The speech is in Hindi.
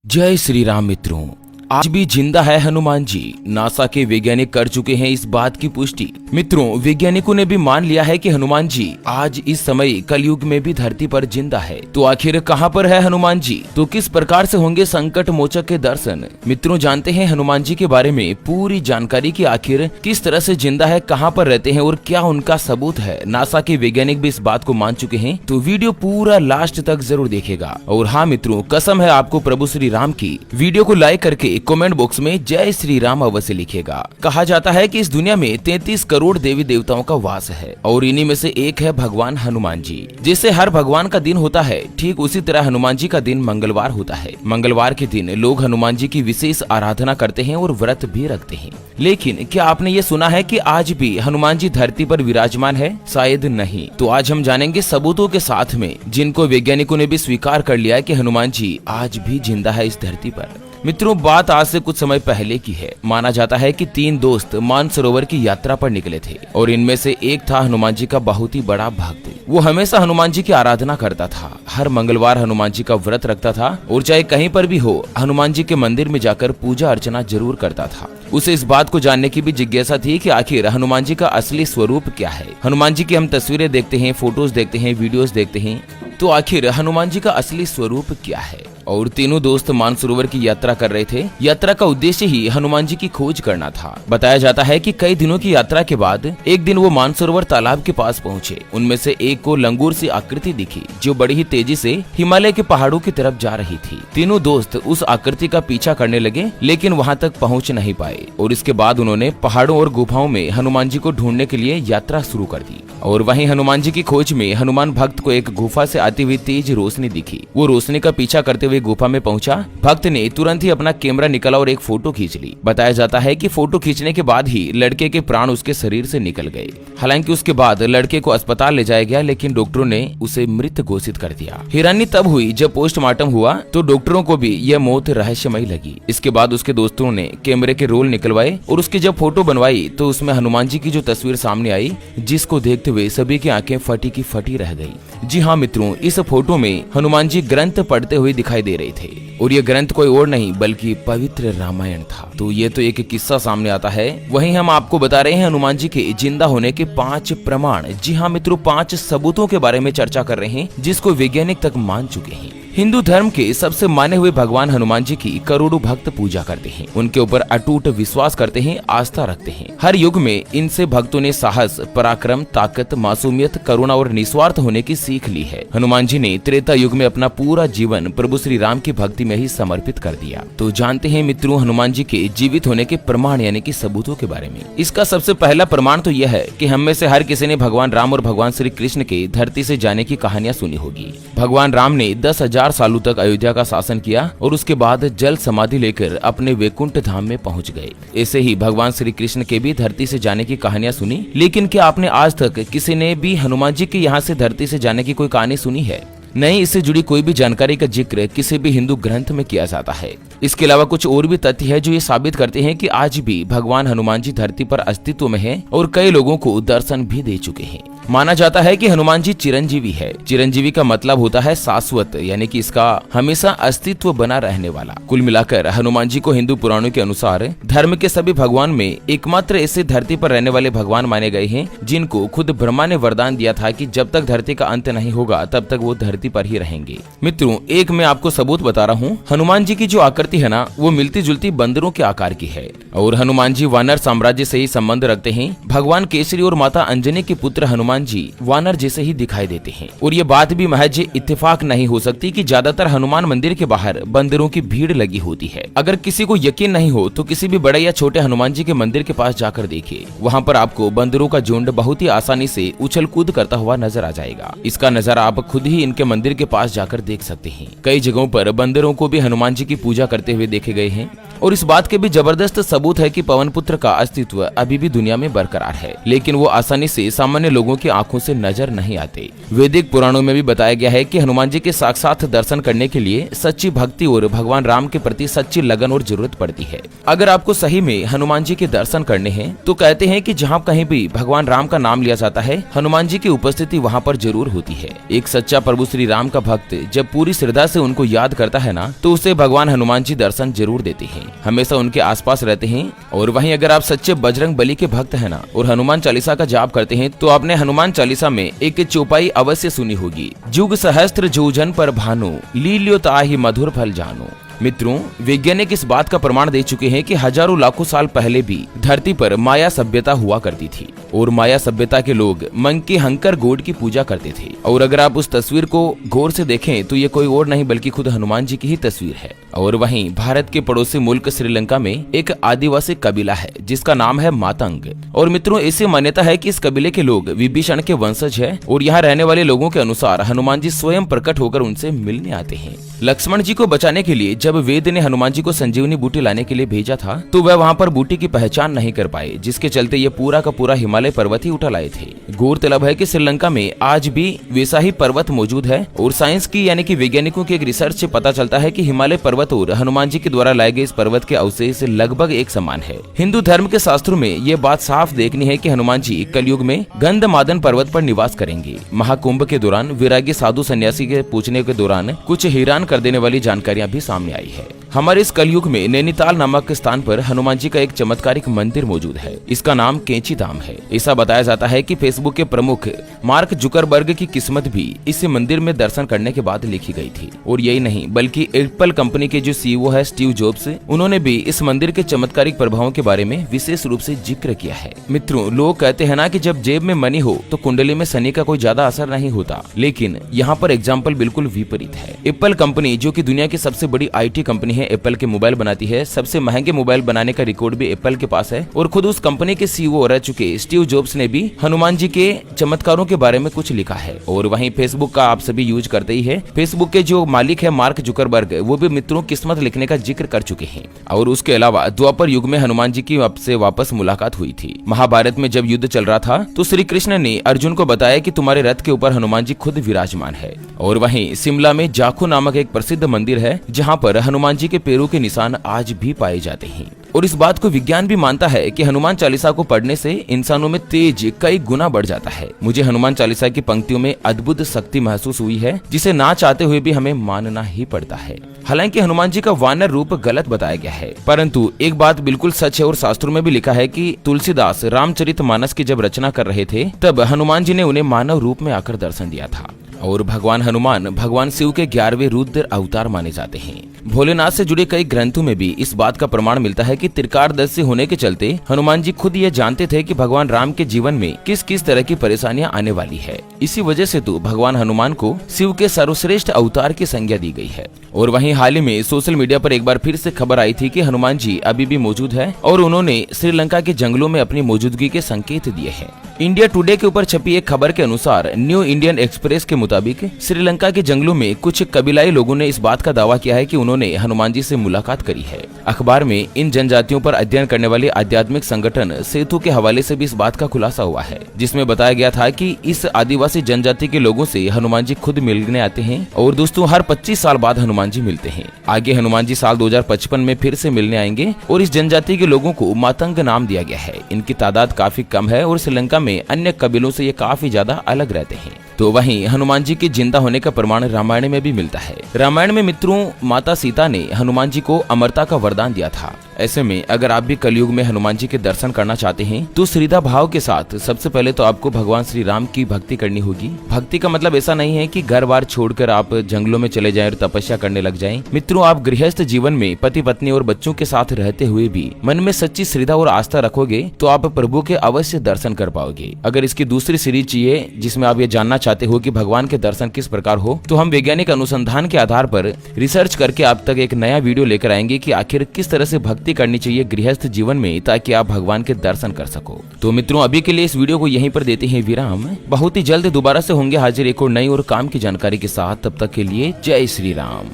जय श्री राम मित्रों, आज भी जिंदा है हनुमान जी। नासा के वैज्ञानिक कर चुके हैं इस बात की पुष्टि। मित्रों, वैज्ञानिकों ने भी मान लिया है कि हनुमान जी आज इस समय कलयुग में भी धरती पर जिंदा है। तो आखिर कहां पर है हनुमान जी? तो किस प्रकार से होंगे संकट मोचक के दर्शन? मित्रों, जानते हैं हनुमान जी के बारे में पूरी जानकारी की आखिर किस तरह से जिंदा है, कहां पर रहते हैं और क्या उनका सबूत है। नासा के वैज्ञानिक भी इस बात को मान चुके हैं, तो वीडियो पूरा लास्ट तक जरूर देखेगा। और हाँ मित्रों, कसम है आपको प्रभु श्री राम की, वीडियो को लाइक करके कमेंट बॉक्स में जय श्री राम अवश्य लिखेगा। कहा जाता है कि इस दुनिया में 33 करोड़ देवी देवताओं का वास है और इन्हीं में से एक है भगवान हनुमान जी। जैसे हर भगवान का दिन होता है, ठीक उसी तरह हनुमान जी का दिन मंगलवार होता है। मंगलवार के दिन लोग हनुमान जी की विशेष आराधना करते हैं और व्रत भी रखते हैं। लेकिन क्या आपने ये सुना है कि आज भी हनुमान जी धरती पर विराजमान है? शायद नहीं। तो आज हम जानेंगे सबूतों के साथ में, जिनको वैज्ञानिकों ने भी स्वीकार कर लिया है कि हनुमान जी आज भी जिंदा है इस धरती पर। मित्रों, बात आज से कुछ समय पहले की है। माना जाता है कि 3 दोस्त मानसरोवर की यात्रा पर निकले थे और इनमें से एक था हनुमान जी का बहुत ही बड़ा भक्त। वो हमेशा हनुमान जी की आराधना करता था, हर मंगलवार हनुमान जी का व्रत रखता था और चाहे कहीं पर भी हो, हनुमान जी के मंदिर में जाकर पूजा अर्चना जरूर करता था। उसे इस बात को जानने की भी जिज्ञासा थी कि आखिर हनुमान जी का असली स्वरूप क्या है। हनुमान जी की हम तस्वीरें देखते हैं, फोटोज देखते हैं, वीडियोस देखते हैं, तो आखिर हनुमान जी का असली स्वरूप क्या है? और तीनों दोस्त मानसरोवर की यात्रा कर रहे थे। यात्रा का उद्देश्य ही हनुमान जी की खोज करना था। बताया जाता है कि कई दिनों की यात्रा के बाद एक दिन वो मानसरोवर तालाब के पास पहुंचे। उनमें से एक को लंगूर सी आकृति दिखी जो बड़ी ही तेजी से हिमालय के पहाड़ों की तरफ जा रही थी। तीनों दोस्त उस आकृति का पीछा करने लगे, लेकिन वहां तक पहुंच नहीं पाए और इसके बाद उन्होंने पहाड़ों और गुफाओं में हनुमान जी को ढूंढने के लिए यात्रा शुरू कर दी। और वहीं हनुमान जी की खोज में हनुमान भक्त को एक गुफा से आती हुई तेज रोशनी दिखी। वो रोशनी का पीछा करते हुए गुफा में पहुंचा। भक्त ने तुरंत ही अपना कैमरा निकाला और एक फोटो खींच ली। बताया जाता है कि फोटो खींचने के बाद ही लड़के के प्राण उसके शरीर से निकल गए। हालांकि उसके बाद लड़के को अस्पताल ले जाया गया, लेकिन डॉक्टरों ने उसे मृत घोषित कर दिया। हैरानी तब हुई जब पोस्टमार्टम हुआ तो डॉक्टरों को भी यह मौत रहस्यमयी लगी। इसके बाद उसके दोस्तों ने कैमरे के रोल निकलवाए और उसकी जब फोटो बनवाई तो उसमें हनुमान जी की जो तस्वीर सामने आई, जिसको देखते हुए सभी की आंखें फटी की फटी रह गई। जी हाँ मित्रों, इस फोटो में हनुमान जी ग्रंथ पढ़ते हुए दिखाई दे रहे थे और ये ग्रंथ कोई और नहीं बल्कि पवित्र रामायण था। तो ये तो एक किस्सा सामने आता है। वहीं हम आपको बता रहे हैं हनुमान जी के जिंदा होने के 5 प्रमाण। जी हाँ मित्रों, 5 सबूतों के बारे में चर्चा कर रहे हैं, जिसको वैज्ञानिक तक मान चुके हैं। हिंदू धर्म के सबसे माने हुए भगवान हनुमान जी की करोड़ों भक्त पूजा करते हैं, उनके ऊपर अटूट विश्वास करते हैं, आस्था रखते हैं। हर युग में इनसे भक्तों ने साहस, पराक्रम, ताकत, मासूमियत, करुणा और निस्वार्थ होने की सीख ली है। हनुमान जी ने त्रेता युग में अपना पूरा जीवन प्रभु श्री राम की भक्ति में ही समर्पित कर दिया। तो जानते हैं मित्रों हनुमान जी के जीवित होने के प्रमाण यानी कि सबूतों के बारे में। इसका सबसे पहला प्रमाण तो यह है कि हम में से हर किसी ने भगवान राम और भगवान श्री कृष्ण के धरती से जाने की कहानियां सुनी होगी। भगवान राम ने 10,000 सालों तक अयोध्या का शासन किया और उसके बाद जल समाधि लेकर अपने वैकुंठ धाम में पहुंच गए। ऐसे ही भगवान श्री कृष्ण के भी धरती से जाने की कहानियां सुनी। लेकिन क्या आपने आज तक किसी ने भी हनुमान जी के यहाँ से धरती से जाने की कोई कहानी सुनी है? नहीं, इससे जुड़ी कोई भी जानकारी का जिक्र किसी भी हिंदू ग्रंथ में किया जाता है। इसके अलावा कुछ और भी तथ्य है जो ये साबित करते हैं कि आज भी भगवान हनुमान जी धरती पर अस्तित्व में है और कई लोगों को दर्शन भी दे चुके हैं। माना जाता है कि हनुमान जी चिरंजीवी है। चिरंजीवी का मतलब होता है शाश्वत, यानी कि इसका हमेशा अस्तित्व बना रहने वाला। कुल मिलाकर हनुमान जी को हिंदू पुराणों के अनुसार धर्म के सभी भगवान में एकमात्र ऐसे धरती पर रहने वाले भगवान माने गए हैं, जिनको खुद ब्रह्मा ने वरदान दिया था कि जब तक धरती का अंत नहीं होगा तब तक वो धरती पर ही रहेंगे। मित्रों, एक मैं आपको सबूत बता रहा हूँ। हनुमान जी की जो आकृति है ना, वो मिलती जुलती बंदरों के आकार की है और हनुमान जी वानर साम्राज्य से ही संबंध रखते हैं। भगवान केसरी और माता अंजनी के पुत्र हनुमान जी वानर जैसे ही दिखाई देते हैं और ये बात भी महज इत्तेफाक नहीं हो सकती कि ज्यादातर हनुमान मंदिर के बाहर बंदरों की भीड़ लगी होती है। अगर किसी को यकीन नहीं हो तो किसी भी बड़े या छोटे हनुमान जी के मंदिर के पास जाकर देखिए। वहाँ पर आपको बंदरों का झुंड बहुत ही आसानी से उछल कूद करता हुआ नजर आ जाएगा। इसका नजारा आप खुद ही इनके मंदिर के पास जाकर देख सकते हैं। कई जगहों पर बंदरों को भी हनुमान जी की पूजा करते हुए देखे गए हैं। और इस बात के भी जबरदस्त सबूत है कि पवन पुत्र का अस्तित्व अभी भी दुनिया में बरकरार है, लेकिन वो आसानी से सामान्य लोगों की आंखों से नजर नहीं आते। वैदिक पुराणों में भी बताया गया है कि हनुमान जी के साक्षात दर्शन करने के लिए सच्ची भक्ति और भगवान राम के प्रति सच्ची लगन और जरूरत पड़ती है। अगर आपको सही में हनुमान जी के दर्शन करने हैं तो कहते हैं कि जहाँ कहीं भी भगवान राम का नाम लिया जाता है, हनुमान जी की उपस्थिति वहाँ पर जरूर होती है। एक सच्चा प्रभु श्री राम का भक्त जब पूरी श्रद्धा से उनको याद करता है ना, तो उसे भगवान हनुमान जी दर्शन जरूर देते हैं, हमेशा उनके आसपास रहते हैं। और वहीं अगर आप सच्चे बजरंग बली के भक्त है ना और हनुमान चालीसा का जाप करते हैं, तो आपने हनुमान चालीसा में एक चौपाई अवश्य सुनी होगी, जुग सहस्त्र जोजन पर भानु लील्यो ताहि मधुर फल जानो। मित्रों, वैज्ञानिक इस बात का प्रमाण दे चुके हैं कि हजारों लाखों साल पहले भी धरती पर माया सभ्यता हुआ करती थी और माया सभ्यता के लोग मंकी हंकर गॉड की पूजा करते थे। और अगर आप उस तस्वीर को गौर से देखें तो ये कोई और नहीं बल्कि खुद हनुमान जी की ही तस्वीर है। और वहीं भारत के पड़ोसी मुल्क श्रीलंका में एक आदिवासी कबीला है जिसका नाम है मातंग। और मित्रों, ऐसी मान्यता है कि इस कबीले के लोग विभीषण के वंशज है और यहाँ रहने वाले लोगों के अनुसार हनुमान जी स्वयं प्रकट होकर उनसे मिलने आते हैं। लक्ष्मण जी को बचाने के लिए जब वेद ने हनुमान जी को संजीवनी बूटी लाने के लिए भेजा था, तो वह वहाँ पर बूटी की पहचान नहीं कर पाए, जिसके चलते ये पूरा का पूरा हिमालय पर्वत ही उठा लाए थे। गौरतलब है कि श्रीलंका में आज भी वैसा ही पर्वत मौजूद है और साइंस की यानी कि वैज्ञानिकों की एक रिसर्च से पता चलता है कि हिमालय पर्वत और हनुमान जी के द्वारा लाए गए इस पर्वत के अवशेष लगभग एक समान है। हिंदू धर्म के शास्त्रों में ये बात साफ देखनी है कि हनुमान जी कलयुग में गंधमादन पर्वत पर निवास करेंगे। महाकुंभ के दौरान वैरागी साधु सन्यासी के पूछने के दौरान कुछ हैरान कर देने वाली जानकारियां भी सामने आई है। हमारे इस कलयुग में नैनीताल नामक स्थान पर हनुमान जी का एक चमत्कारिक मंदिर मौजूद है। इसका नाम कैंची धाम है। ऐसा बताया जाता है कि फेसबुक के प्रमुख मार्क जुकरबर्ग की किस्मत भी इस मंदिर में दर्शन करने के बाद लिखी गई थी। और यही नहीं बल्कि एप्पल कंपनी के जो सीईओ है स्टीव जॉब्स, उन्होंने भी इस मंदिर के चमत्कारिक प्रभावों के बारे में विशेष रूप से जिक्र किया है। मित्रों, लोग कहते हैं ना कि जब जेब में मनी हो तो कुंडली में शनि का कोई ज्यादा असर नहीं होता, लेकिन यहाँ पर एग्जाम्पल बिल्कुल विपरीत है। एप्पल कंपनी जो की दुनिया की सबसे बड़ी IT कंपनी है, एप्पल के मोबाइल बनाती है। सबसे महंगे मोबाइल बनाने का रिकॉर्ड भी एप्पल के पास है और खुद उस कंपनी के सीईओ रह चुके स्टीव जॉब्स ने भी हनुमान जी के चमत्कारों के बारे में कुछ लिखा है। और वहीं फेसबुक का आप सभी यूज करते ही है। फेसबुक के जो मालिक है मार्क जुकरबर्ग, वो भी मित्रों किस्मत लिखने का जिक्र कर चुके हैं। और उसके अलावा द्वापर युग में हनुमान जी की आपसे वापस मुलाकात हुई थी। महाभारत में जब युद्ध चल रहा था तो श्री कृष्ण ने अर्जुन को बताया कि तुम्हारे रथ के ऊपर हनुमान जी खुद विराजमान है। और वहीं शिमला में जाखू नामक एक प्रसिद्ध मंदिर है जहाँ पर हनुमान जी के पैरों के निशान आज भी पाए जाते हैं। और इस बात को विज्ञान भी मानता है कि हनुमान चालीसा को पढ़ने से इंसानों में तेज कई गुना बढ़ जाता है। मुझे हनुमान चालीसा की पंक्तियों में अद्भुत शक्ति महसूस हुई है, जिसे ना चाहते हुए भी हमें मानना ही पड़ता है। हालांकि हनुमान जी का वानर रूप गलत बताया गया है, परंतु एक बात बिल्कुल सच है और शास्त्रों में भी लिखा है कि तुलसीदास रामचरितमानस की जब रचना कर रहे थे तब हनुमान जी ने उन्हें मानव रूप में आकर दर्शन दिया था। और भगवान हनुमान भगवान शिव के 11वें रुद्र अवतार माने जाते हैं। भोलेनाथ से जुड़े कई ग्रंथों में भी इस बात का प्रमाण मिलता है कि त्रिकालदर्शी होने के चलते हनुमान जी खुद ये जानते थे कि भगवान राम के जीवन में किस किस तरह की परेशानियां आने वाली है। इसी वजह से तो भगवान हनुमान को शिव के सर्वश्रेष्ठ अवतार की संज्ञा दी गई है। और वहीं हाल ही में सोशल मीडिया पर एक बार फिर से खबर आई थी कि हनुमान जी अभी भी मौजूद है और उन्होंने श्रीलंका के जंगलों में अपनी मौजूदगी के संकेत दिए हैं। इंडिया टुडे के ऊपर छपी एक खबर के अनुसार न्यू इंडियन एक्सप्रेस के मुताबिक श्रीलंका के जंगलों में कुछ कबीलाई लोगों ने इस बात का दावा किया है कि उन्होंने हनुमान जी से मुलाकात करी है। अखबार में इन जनजातियों पर अध्ययन करने वाले आध्यात्मिक संगठन सेतु के हवाले से भी इस बात का खुलासा हुआ है, जिसमें बताया गया था कि इस आदिवासी जनजाति के लोगों से हनुमान जी खुद मिलने आते हैं और दोस्तों हर 25 साल बाद हनुमान जी मिलते हैं। आगे हनुमान जी साल 2055 में फिर से मिलने आएंगे और इस जनजाति के लोगों को मातंग नाम दिया गया है। इनकी तादाद काफी कम है और श्रीलंका में अन्य कबीलों से ये काफी ज्यादा अलग रहते हैं। तो वहीं हनुमान जी के जिंदा होने का प्रमाण रामायण में भी मिलता है। रामायण में मित्रों माता सीता ने हनुमान जी को अमरता का वरदान दिया था। ऐसे में अगर आप भी कलयुग में हनुमान जी के दर्शन करना चाहते हैं तो श्रद्धा भाव के साथ सबसे पहले तो आपको भगवान श्री राम की भक्ति करनी होगी। भक्ति का मतलब ऐसा नहीं है कि घर बार छोड़कर आप जंगलों में चले जाएं और तपस्या करने लग जाएं। मित्रों, आप गृहस्थ जीवन में पति पत्नी और बच्चों के साथ रहते हुए भी मन में सच्ची श्रद्धा और आस्था रखोगे तो आप प्रभु के अवश्य दर्शन कर पाओगे। अगर इसकी दूसरी सीरीज चाहिए जिसमें आप ये जानना चाहते हो कि भगवान के दर्शन किस प्रकार हो, तो हम वैज्ञानिक अनुसंधान के आधार पर रिसर्च करके आप तक एक नया वीडियो लेकर आएंगे कि आखिर किस तरह से भक्ति करनी चाहिए गृहस्थ जीवन में ताकि आप भगवान के दर्शन कर सको। तो मित्रों, अभी के लिए इस वीडियो को यहीं पर देते हैं विराम। बहुत ही जल्द दोबारा से होंगे हाजिर एक और नई और काम की जानकारी के साथ। तब तक के लिए जय श्री राम।